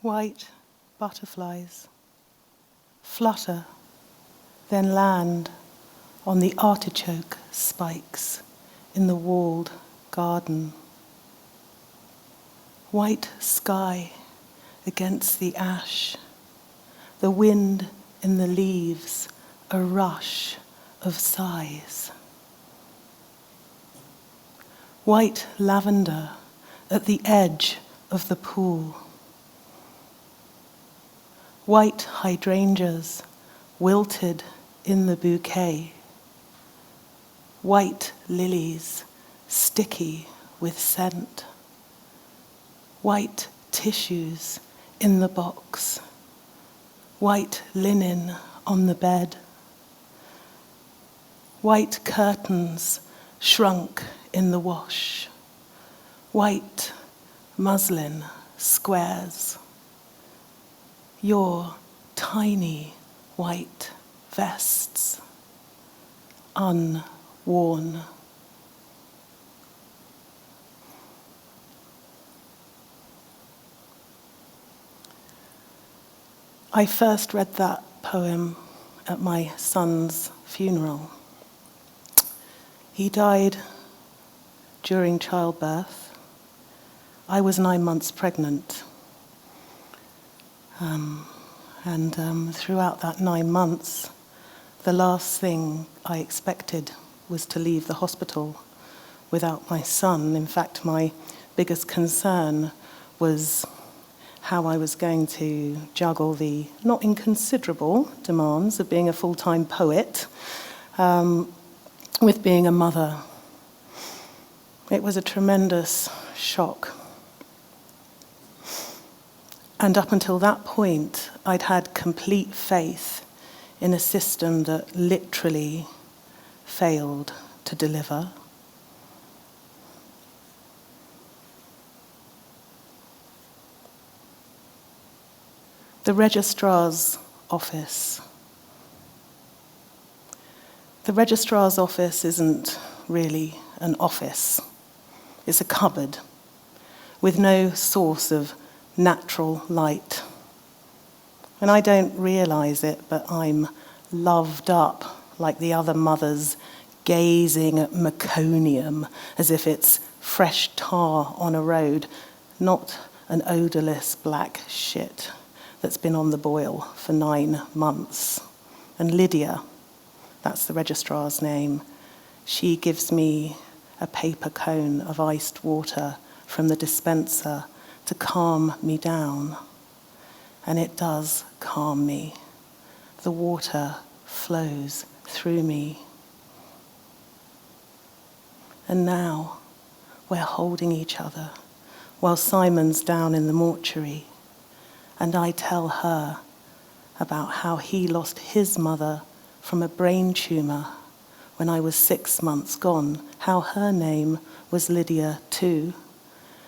White butterflies flutter, then land on the artichoke spikes in the walled garden. White sky against the ash, the wind in the leaves, a rush of sighs. White lavender at the edge of the pool. White hydrangeas wilted in the bouquet. White lilies sticky with scent. White tissues in the box. White linen on the bed. White curtains shrunk in the wash. White muslin squares. Your tiny white vests, unworn. I first read that poem at my son's funeral. He died during childbirth. I was 9 months pregnant. Throughout that 9 months, the last thing I expected was to leave the hospital without my son. In fact, my biggest concern was how I was going to juggle the not inconsiderable demands of being a full-time poet with being a mother. It was a tremendous shock. And up until that point, I'd had complete faith in a system that literally failed to deliver. The Registrars' office. The Registrars' office isn't really an office. It's a cupboard with no source of natural light. And I don't realize it, but I'm loved up like the other mothers gazing at meconium as if it's fresh tar on a road, not an odorless black shit that's been on the boil for 9 months. And Lydia, that's the registrar's name, she gives me a paper cone of iced water from the dispenser to calm me down. And it does calm me. The water flows through me. And now we're holding each other while Simon's down in the mortuary. And I tell her about how he lost his mother from a brain tumor when I was 6 months gone, how her name was Lydia too,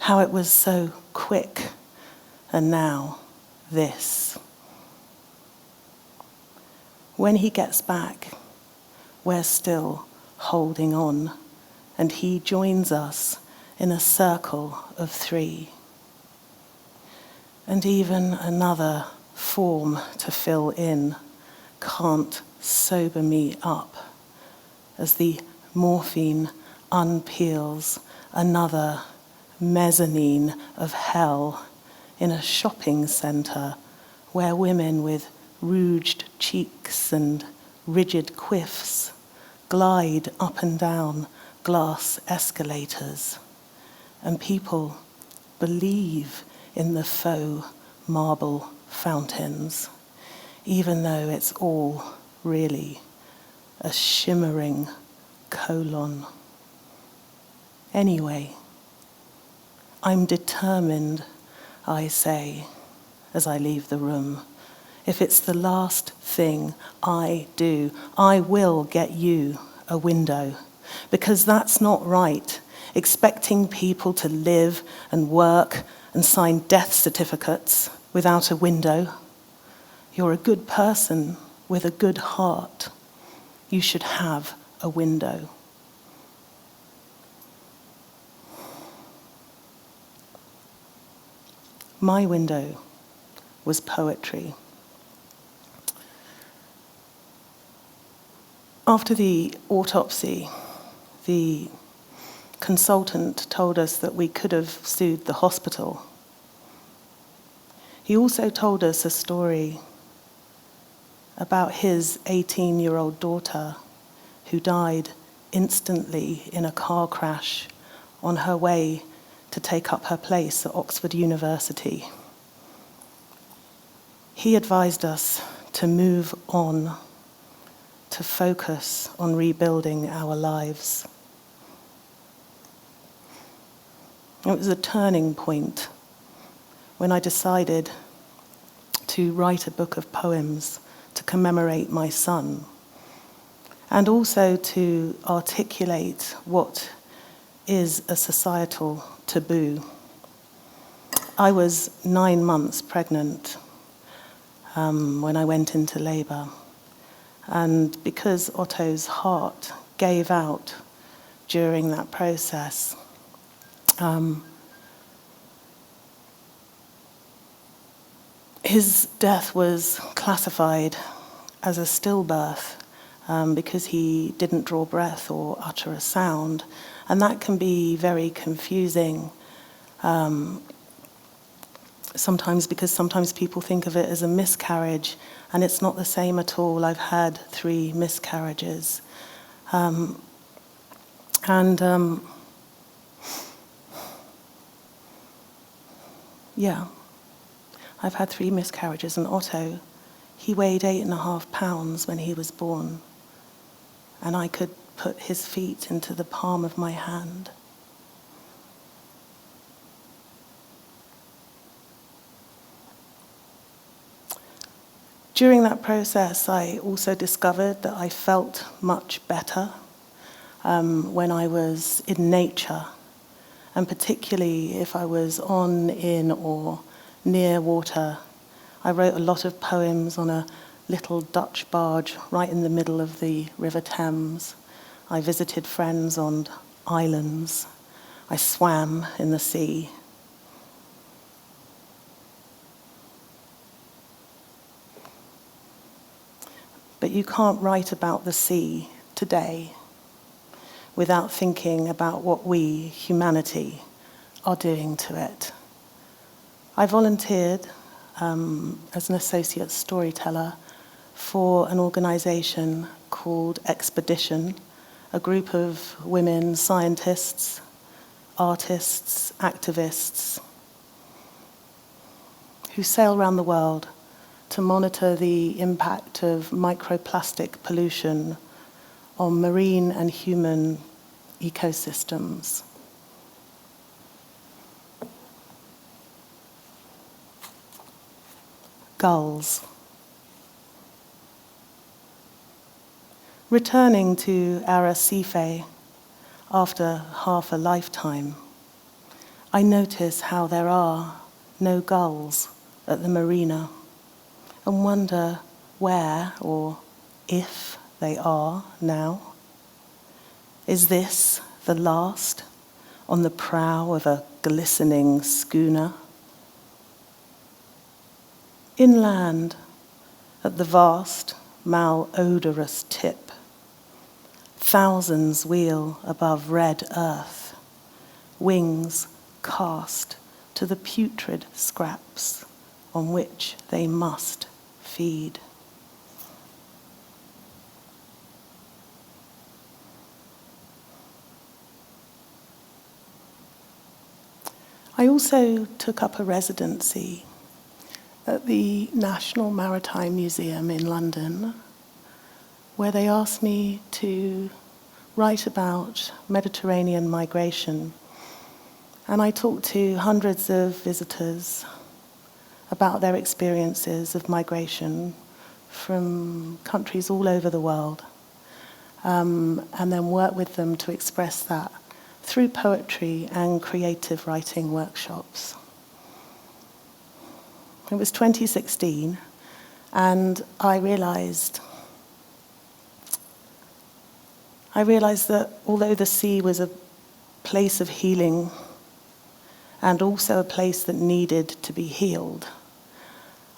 how it was so quick, and now this. When he gets back, we're still holding on, and he joins us in a circle of 3. And even another form to fill in can't sober me up as the morphine unpeels another mezzanine of hell in a shopping centre where women with rouged cheeks and rigid quiffs glide up and down glass escalators, and people believe in the faux marble fountains, even though it's all really a shimmering colon. Anyway, I'm determined, I say, as I leave the room. If it's the last thing I do, I will get you a window, because that's not right, expecting people to live and work and sign death certificates without a window. You're a good person with a good heart. You should have a window. My window was poetry. After the autopsy, the consultant told us that we could have sued the hospital. He also told us a story about his 18-year-old daughter who died instantly in a car crash on her way to take up her place at Oxford University. He advised us to move on, to focus on rebuilding our lives. It was a turning point when I decided to write a book of poems to commemorate my son, and also to articulate what is a societal taboo. I was 9 months pregnant when I went into labour, and because Otto's heart gave out during that process, his death was classified as a stillbirth because he didn't draw breath or utter a sound. And that can be very confusing, sometimes because sometimes people think of it as a miscarriage, and it's not the same at all. I've had 3 miscarriages. I've had 3 miscarriages, and Otto, he weighed 8.5 pounds when he was born, and I could put his feet into the palm of my hand. During that process, I also discovered that I felt much better when I was in nature, and particularly if I was on, in, or near water. I wrote a lot of poems on a little Dutch barge right in the middle of the River Thames. I visited friends on islands. I swam in the sea. But you can't write about the sea today without thinking about what we, humanity, are doing to it. I volunteered as an associate storyteller for an organisation called Expedition, a group of women scientists, artists, activists who sail around the world to monitor the impact of microplastic pollution on marine and human ecosystems. Gulls. Returning to Arrecife after half a lifetime, I notice how there are no gulls at the marina and wonder where or if they are now. Is this the last on the prow of a glistening schooner? Inland, at the vast, malodorous tip, thousands wheel above red earth, wings cast to the putrid scraps on which they must feed. I also took up a residency at the National Maritime Museum in London, where they asked me to write about Mediterranean migration. And I talked to hundreds of visitors about their experiences of migration from countries all over the world, and then worked with them to express that through poetry and creative writing workshops. It was 2016, and I realized that although the sea was a place of healing and also a place that needed to be healed,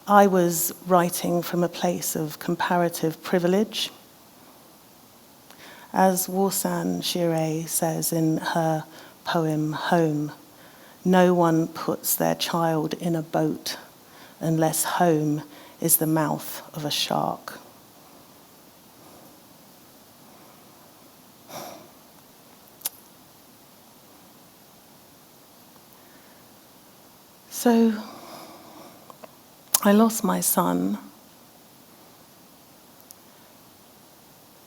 I was writing from a place of comparative privilege. As Warsan Shire says in her poem Home, no one puts their child in a boat unless home is the mouth of a shark. So I lost my son,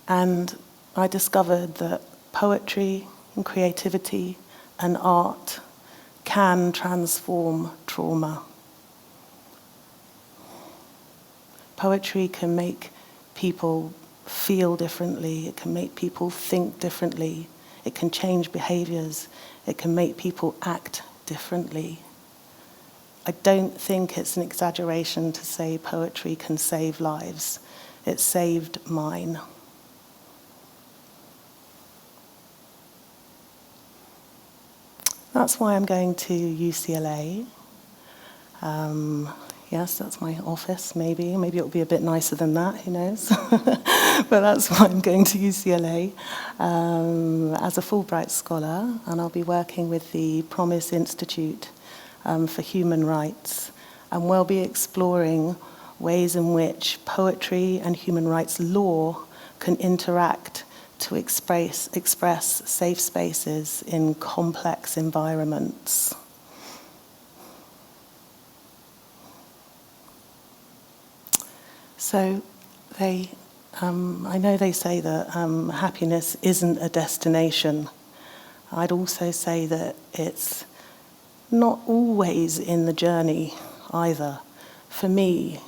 and I discovered that poetry and creativity and art can transform trauma. Poetry can make people feel differently, it can make people think differently, it can change behaviors, it can make people act differently. I don't think it's an exaggeration to say poetry can save lives. It saved mine. That's why I'm going to UCLA. Yes, that's my office, maybe. Maybe it'll be a bit nicer than that, who knows? But that's why I'm going to UCLA as a Fulbright scholar, and I'll be working with the Promise Institute for Human Rights, and we'll be exploring ways in which poetry and human rights law can interact to express safe spaces in complex environments. So I know they say that happiness isn't a destination. I'd also say that it's not always in the journey either. For me,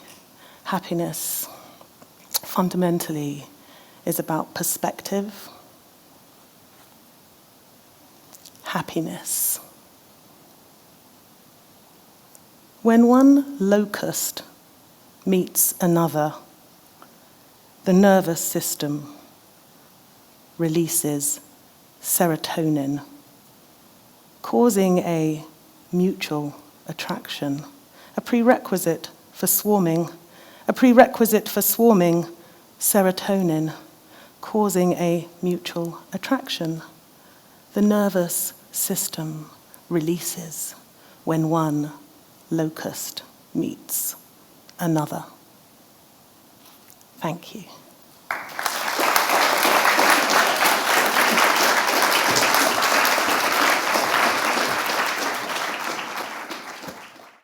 happiness fundamentally is about perspective. Happiness. When one locust meets another, the nervous system releases serotonin, causing a mutual attraction, a prerequisite for swarming, serotonin, causing a mutual attraction. The nervous system releases when one locust meets another. Thank you.